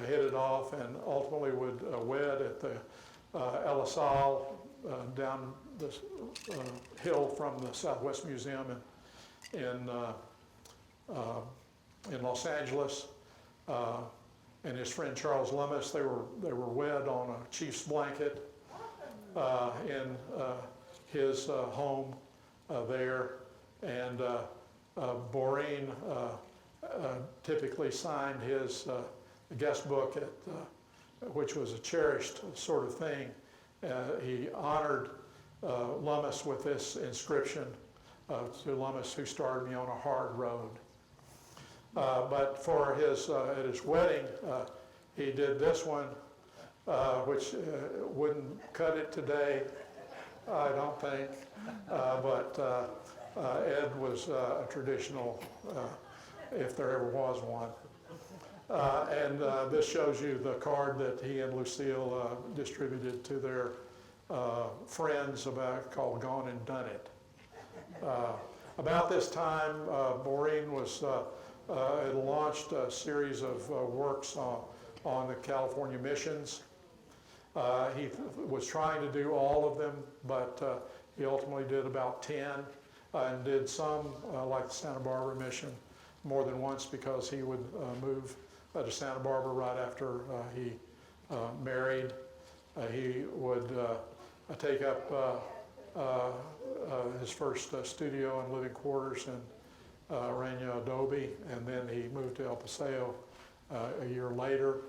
hit it off, and ultimately would wed at the La Salle down the hill from the Southwest Museum in Los Angeles. And his friend Charles Lummis, they were wed on a chief's blanket in his home there. And Borein typically signed his guest book, which was a cherished sort of thing. He honored Lummis with this inscription, to Lummis who started me on a hard road. But for at his wedding, he did this one, which wouldn't cut it today, I don't think. But Ed was a traditional, if there ever was one. And this shows you the card that he and Lucille distributed to their friends called Gone and Done It. About this time, Borein had launched a series of works on the California missions. He was trying to do all of them, but he ultimately did about 10 and did some, like the Santa Barbara mission, more than once, because he would move to Santa Barbara right after he married. He would take up his first studio and living quarters in Reina Adobe, and then he moved to El Paseo a year later.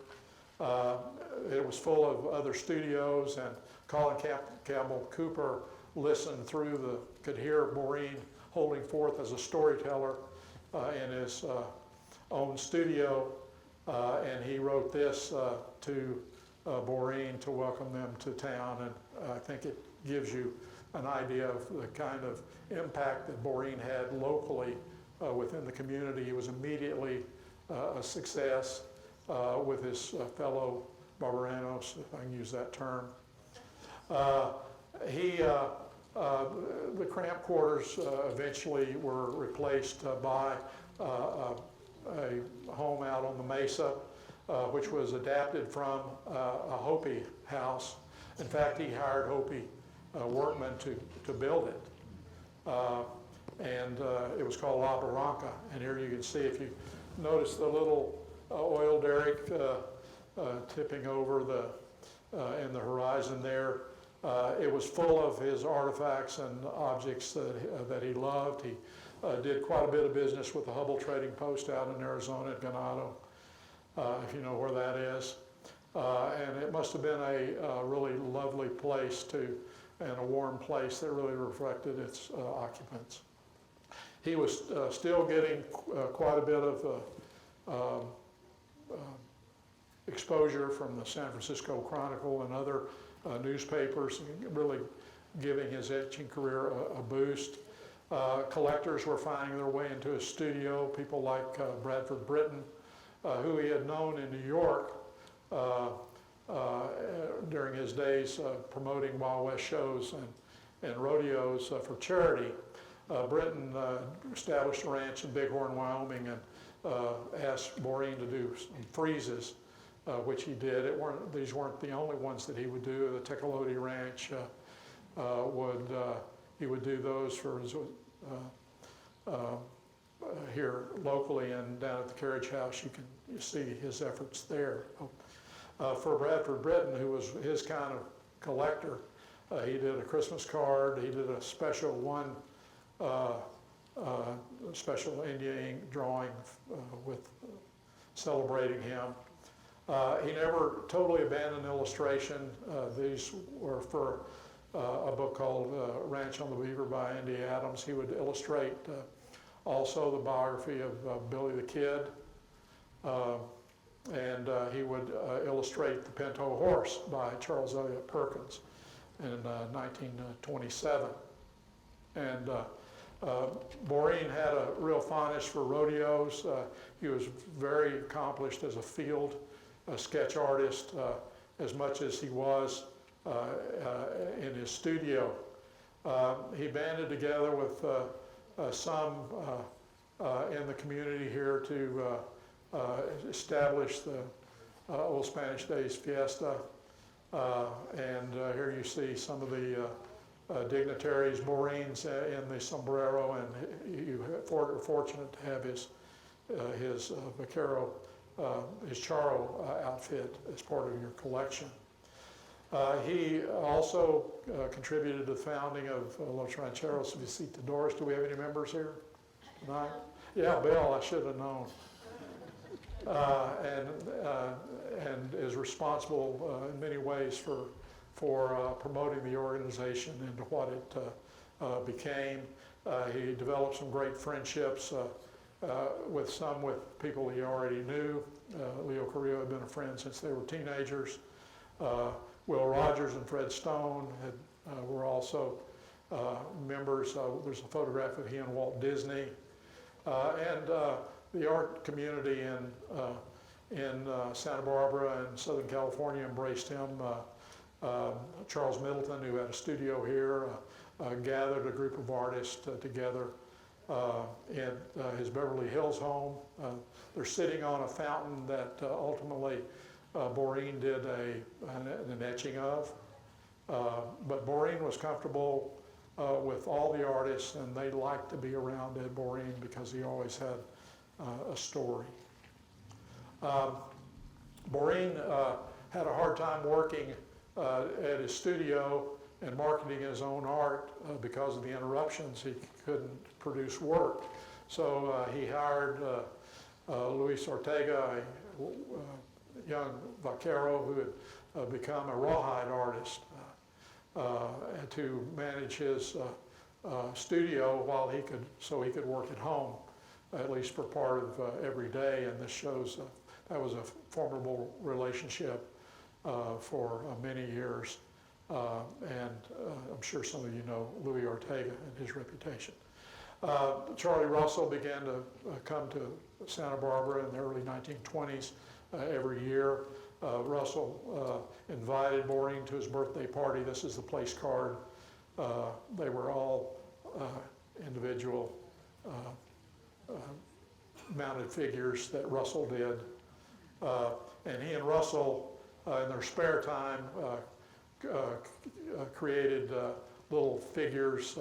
It was full of other studios, and Colin Campbell Cooper could hear Borein holding forth as a storyteller in his own studio, and he wrote this to Borein to welcome them to town, and I think it gives you an idea of the kind of impact that Borein had locally within the community. He was immediately a success with his fellow Barbaranos, if I can use that term. The cramped quarters eventually were replaced by a home out on the Mesa, which was adapted from a Hopi house. In fact, he hired Hopi workmen to build it. And it was called La Barranca. And here you can see, if you notice the little oil derrick tipping over in the horizon there, it was full of his artifacts and objects that he loved. He did quite a bit of business with the Hubble Trading Post out in Arizona at Ganado, if you know where that is. And it must have been a really lovely place and a warm place that really reflected its occupants. He was still getting quite a bit of exposure from the San Francisco Chronicle and other newspapers, really giving his etching career a boost. Collectors were finding their way into his studio, people like Bradford Britton, who he had known in New York during his days promoting Wild West shows and rodeos for charity. Britton established a ranch in Bighorn, Wyoming, and asked Borein to do some freezes, which he did. These weren't the only ones that he would do. The Tecolote Ranch he would do those for his, here locally, and down at the Carriage House you see his efforts there. For Edward Borein, who was his kind of collector, he did a Christmas card. He did a special special India ink drawing with celebrating him. He never totally abandoned illustration. These were for a book called Ranch on the Beaver by Andy Adams. He would illustrate also the biography of Billy the Kid, and he would illustrate The Pinto Horse by Charles Eliot Perkins in 1927. And Borein had a real fondness for rodeos. He was very accomplished as a field sketch artist, as much as he was in his studio. He banded together with some in the community here to establish the Old Spanish Days Fiesta. And here you see some of the dignitaries. Borein's in the sombrero, and you are fortunate to have his vaquero, his charro outfit as part of your collection. He also contributed to the founding of Los Rancheros Visitadores. Do we have any members here tonight? Yeah, Bill, I should have known. And is responsible in many ways for promoting the organization into what it became. He developed some great friendships with people he already knew. Leo Carrillo had been a friend since they were teenagers. Will Rogers and Fred Stone were also members. There's a photograph of he and Walt Disney. And the art community in Santa Barbara and Southern California embraced him. Charles Middleton, who had a studio here, gathered a group of artists together in his Beverly Hills home. They're sitting on a fountain that ultimately Borein did an etching of. But Borein was comfortable with all the artists, and they liked to be around Ed Borein because he always had a story. Borein had a hard time working at his studio and marketing his own art because of the interruptions. He couldn't produce work. So he hired Luis Ortega, a young vaquero who had become a rawhide artist, to manage his studio while so he could work at home, at least for part of every day. And this shows that was a formidable relationship for many years. And I'm sure some of you know Louis Ortega and his reputation. Charlie Russell began to come to Santa Barbara in the early 1920s every year. Russell invited Borein to his birthday party. This is the place card. They were all individual mounted figures that Russell did. And he and Russell, in their spare time, created little figures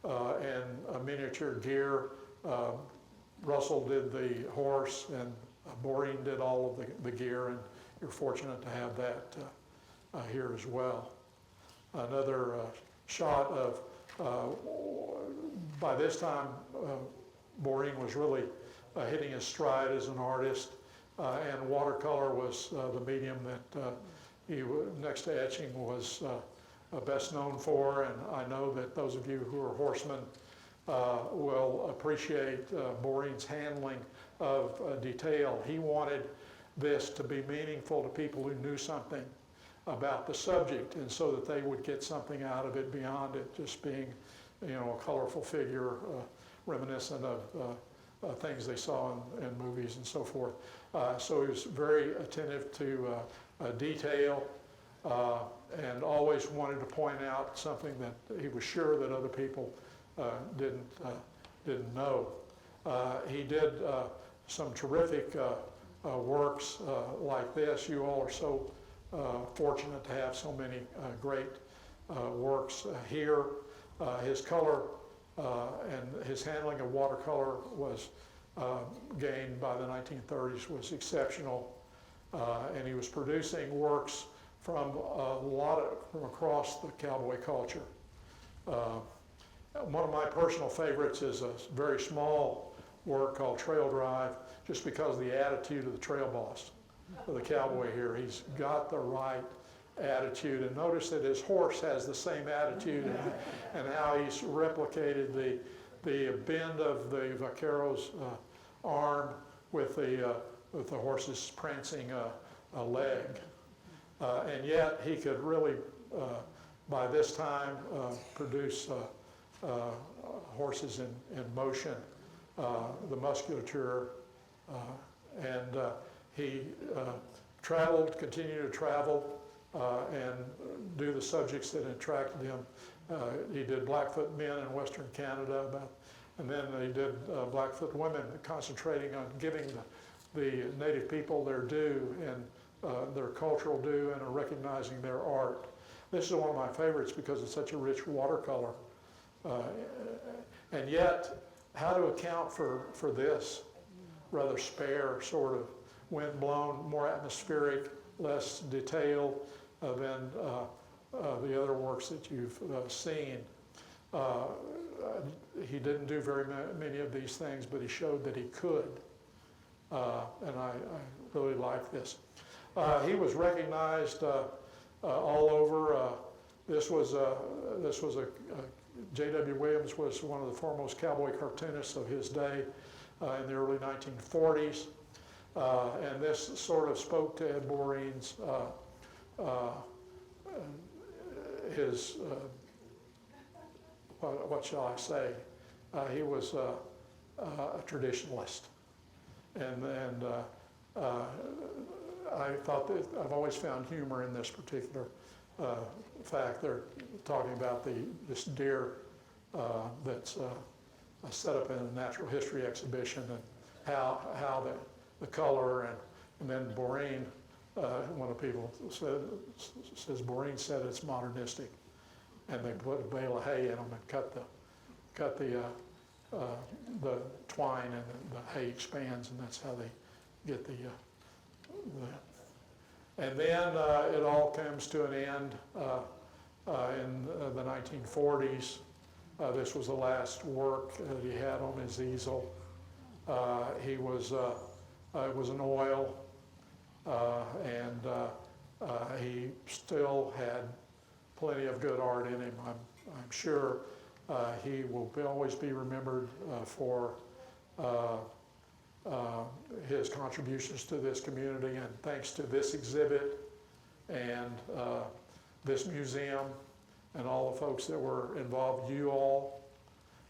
and miniature gear. Russell did the horse, and Borein did all of the gear, and you're fortunate to have that here as well. Another shot of, by this time, Borein was really hitting his stride as an artist, and watercolor was the medium that he, next to etching, was best known for. And I know that those of you who are horsemen will appreciate Borein's handling of detail. He wanted this to be meaningful to people who knew something about the subject, and so that they would get something out of it beyond it just being, a colorful figure reminiscent of things they saw in movies and so forth. So he was very attentive to detail and always wanted to point out something that he was sure that other people didn't know. He did some terrific works like this. You all are so fortunate to have so many great works here. His color and his handling of watercolor was gained by the 1930s was exceptional, and he was producing works from from across the cowboy culture. One of my personal favorites is a very small work called Trail Drive, just because of the attitude of the trail boss, of the cowboy here. He's got the right attitude, and notice that his horse has the same attitude, and how he's replicated the bend of the vaquero's arm with the horse's prancing leg, and yet he could really by this time produce horses in motion, the musculature, and he continued to travel and do the subjects that attracted him. He did Blackfoot men in Western Canada, and then he did Blackfoot women, concentrating on giving the native people their due and their cultural due, and recognizing their art. This is one of my favorites because it's such a rich watercolor. And yet, how to account for this rather spare, sort of wind-blown, more atmospheric, less detailed than the other works that you've seen. He didn't do very many of these things, but he showed that he could, and I really like this. He was recognized all over. This was J.W. Williams was one of the foremost cowboy cartoonists of his day in the early 1940s, and this sort of spoke to Ed Borein's what shall I say? He was a traditionalist, and I thought that I've always found humor in this particular fact. They're talking about this deer that's set up in a natural history exhibition, and how the color, and then Borein, one of the people says Borein said it's modernistic, and they put a bale of hay in them and cut the twine, and the hay expands, and that's how they get and then it all comes to an end in the 1940s. This was the last work that he had on his easel. It was an oil, and he still had plenty of good art in him. I'm sure he will always be remembered for his contributions to this community, and thanks to this exhibit and this museum and all the folks that were involved, you all,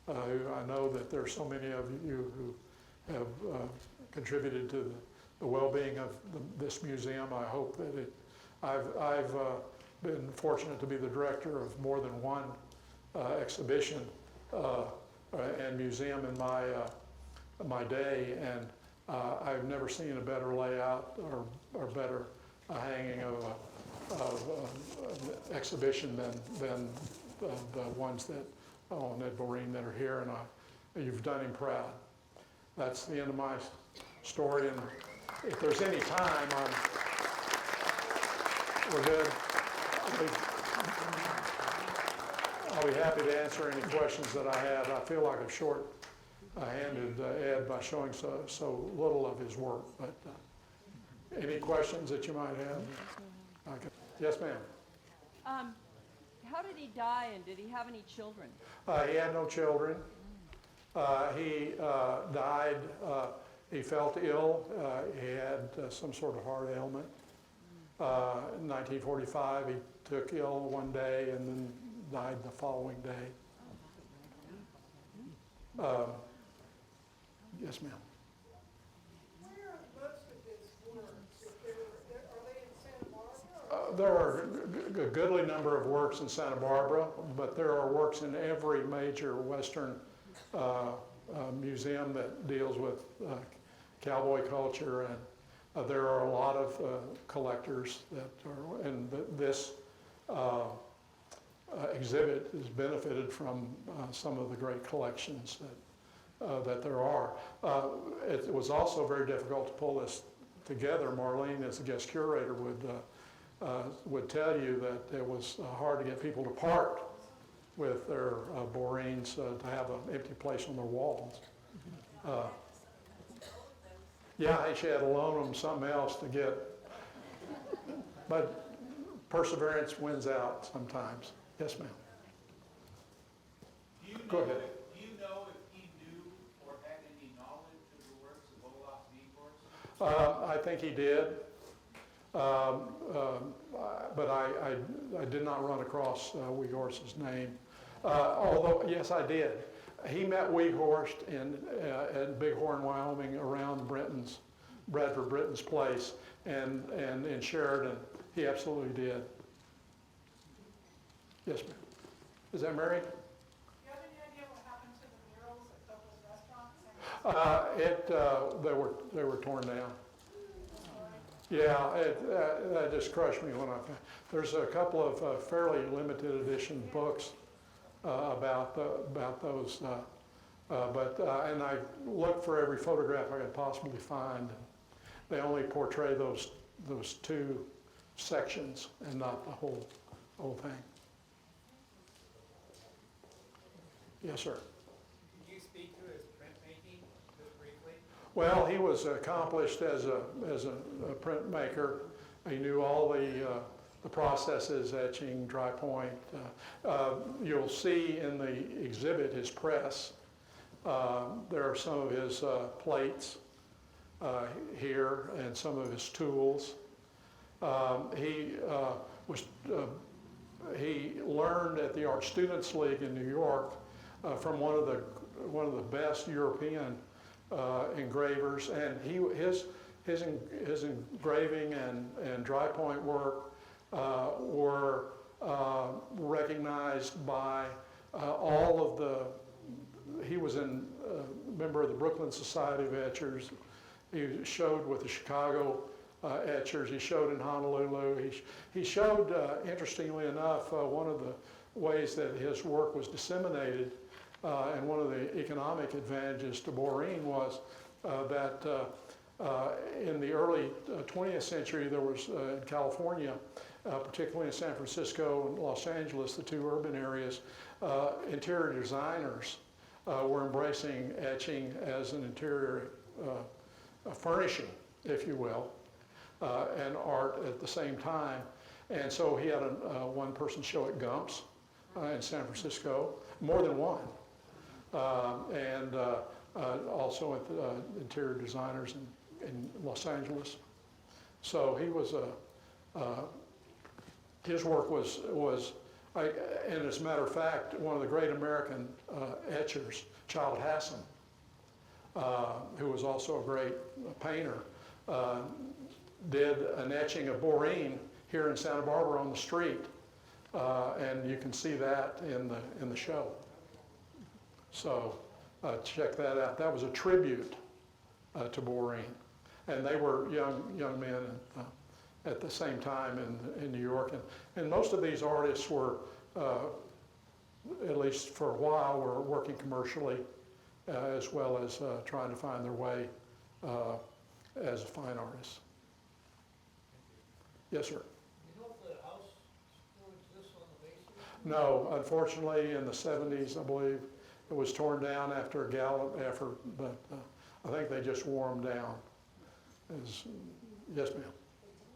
who I know that there's so many of you who have contributed to the well-being of this museum. I hope that I've been fortunate to be the director of more than one exhibition and museum in my day, and I've never seen a better layout or better hanging of exhibition than the ones that on Ed Borein that are here, and you've done him proud. That's the end of my story, and if there's any time, we're good. I'll be happy to answer any questions that I have. I feel like I've short-handed Ed by showing so little of his work, but any questions that you might have? Okay. Yes, ma'am. How did he die, and did he have any children? He had no children. He died, he felt ill. He had some sort of heart ailment. In 1945, he took ill one day and then died the following day. Yes, ma'am. Where are most of his works? Are they in Santa Barbara? There are a goodly number of works in Santa Barbara, but there are works in every major Western museum that deals with cowboy culture, and there are a lot of collectors that are, and this exhibit has benefited from some of the great collections that there are. It was also very difficult to pull this together. Marlene, as the guest curator, would tell you that it was hard to get people to part with their Boreins to have an empty place on their walls. Yeah, she had to loan them something else to get, but perseverance wins out sometimes. Yes, ma'am. Go ahead. Do you know if he knew or had any knowledge of the works of Olaf Weghorst? I think he did, but I did not run across Weghorst's name. Although, yes, I did. He met Weghorst at Bighorn, Wyoming, around Bradford Britton's place, and in Sheridan. He absolutely did. Yes, ma'am. Is that Mary? Do you have any idea what happened to the murals at Couples Restaurant? They were torn down. Yeah, that just crushed me when I found. There's a couple of fairly limited edition books about those, and I looked for every photograph I could possibly find. They only portray those two sections and not the whole thing. Yes, sir. Could you speak to his printmaking just briefly? Well, he was accomplished as a printmaker. He knew all the processes, etching, dry point. You'll see in the exhibit his press. There are some of his plates here and some of his tools. He learned at the Art Students League in New York from one of the best European engravers, and his engraving and dry point work were recognized by all of the. He was a member of the Brooklyn Society of Etchers. He showed with the Chicago etchers. He showed in Honolulu. He showed, interestingly enough, one of the ways that his work was disseminated, and one of the economic advantages to Borein was that in the early 20th century, there was in California, particularly in San Francisco and Los Angeles, the two urban areas, interior designers were embracing etching as an interior furnishing, if you will, and art at the same time. And so he had one person show at Gump's in San Francisco, more than one, and also at interior designers in Los Angeles. So he was his work was and as a matter of fact, one of the great American etchers, Child Hassan, who was also a great painter, did an etching of Borein here in Santa Barbara on the street, and you can see that in the show. So check that out. That was a tribute to Borein, and they were young men at the same time in New York, and most of these artists were, at least for a while, were working commercially as well as trying to find their way as a fine artist. Yes, sir. You know if the house still exists on the basement? No, unfortunately, in the 70s, I believe, it was torn down after a gallant effort, but I think they just wore them down. Yes, ma'am. Did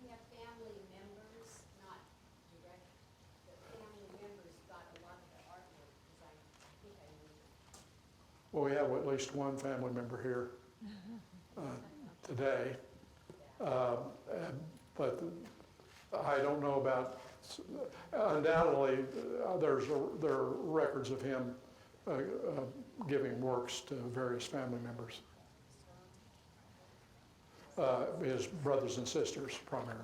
he have family members, not direct, the family members got a lot of the artwork, because I think I knew. Well, we have at least one family member here today, but I don't know about, undoubtedly, there are records of him giving works to various family members. his brothers and sisters primarily.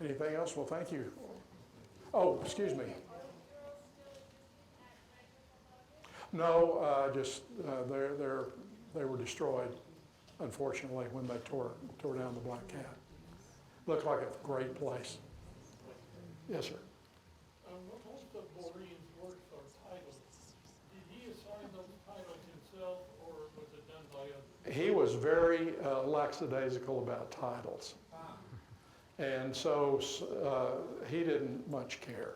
Anything else? Well, thank you. Oh, excuse me. No, just they were destroyed, unfortunately, when they tore down the Black Cat. Looked like a great place. Yes, sir. Most of Borein's works are titles. Did he assign those titles himself, or was it done by others? He was very lackadaisical about titles. And so he didn't much care.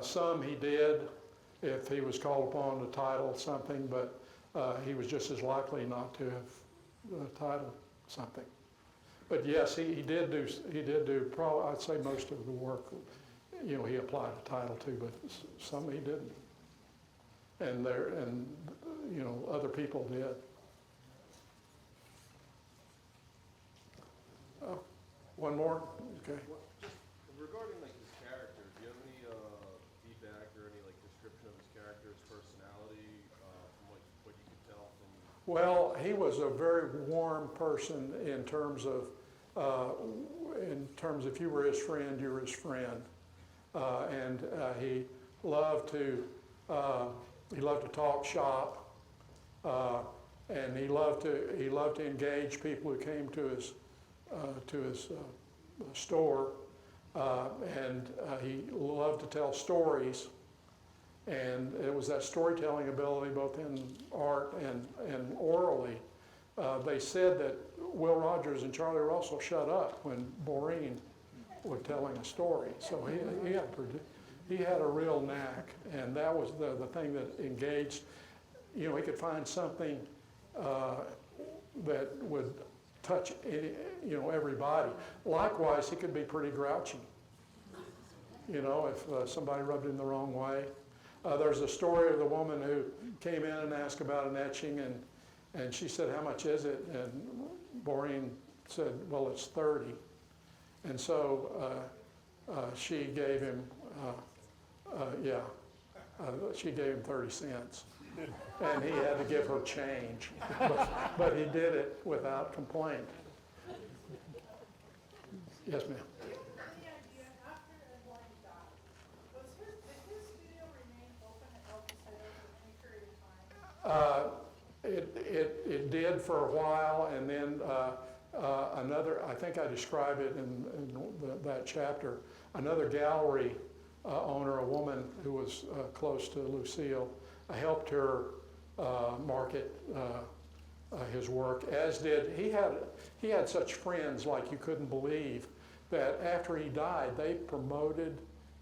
Some he did if he was called upon to title something, but he was just as likely not to have titled something. But yes, he did do probably, I'd say most of the work, you know, he applied a title to, but some he didn't. And you know, other people did. Oh, one more? Okay. Regarding like his character, do you have any feedback or any like description of his character, his personality, from what you could tell from? Well, he was a very warm person in terms of if you were his friend, you were his friend, and he loved to talk shop, and he loved to engage people who came to his store, and he loved to tell stories, and it was that storytelling ability both in art and orally. They said that Will Rogers and Charlie Russell shut up when Borein was telling a story, so he had a real knack, and that was the thing that engaged. You know, he could find something that would touch everybody. Likewise, he could be pretty grouchy. You know, if somebody rubbed him the wrong way. There's a story of the woman who came in and asked about an etching, and she said, "How much is it?" And Borein said, "Well, it's 30." And so she gave him, she gave him 30 cents. And he had to give her change, but he did it without complaint. Yes, ma'am. Do you have any idea after Edward died, did his studio remain open at Elvis Sales for any period of time? It did for a while, and then I think I describe it in that chapter, another gallery owner, a woman who was close to Lucille, helped her market his work, as did, he had such friends like you couldn't believe, that after he died, they promoted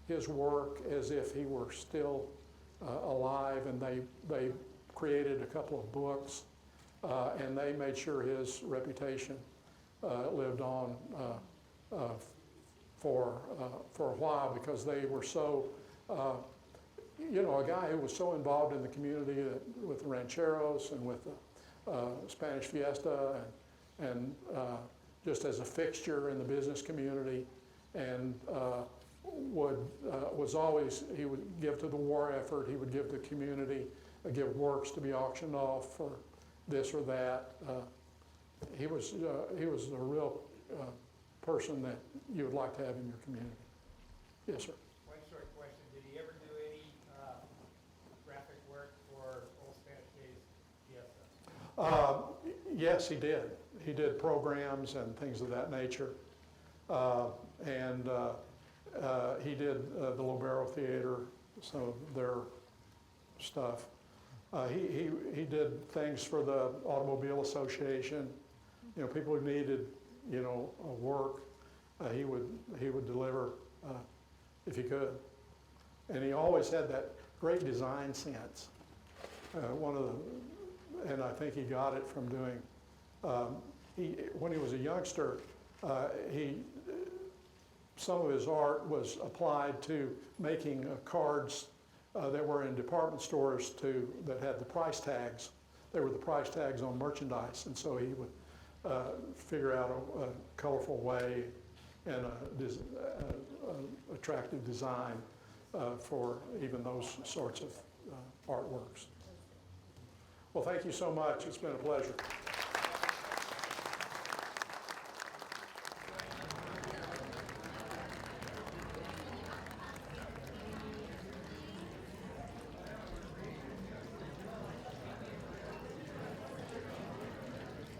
his work as if he were still alive, and they created a couple of books, and they made sure his reputation lived on for a while, because they were so, a guy who was so involved in the community with the rancheros and with the Spanish Fiesta, and just as a fixture in the business community, and was always, he would give to the war effort, he would give to the community, give works to be auctioned off for this or that. He was a real person that you would like to have in your community. Yes, sir. One short question. Did he ever do any graphic work for Old Spanish Days Fiesta? Yes, he did. He did programs and things of that nature. He did the Lobero Theater, some of their stuff. He did things for the Automobile Association. People who needed, work, he would deliver if he could. And he always had that great design sense. And I think he got it from doing, when he was a youngster, some of his art was applied to making cards that were in department stores that had the price tags. They were the price tags on merchandise, and so he would figure out a colorful way and a attractive design for even those sorts of artworks. Well, thank you so much. It's been a pleasure.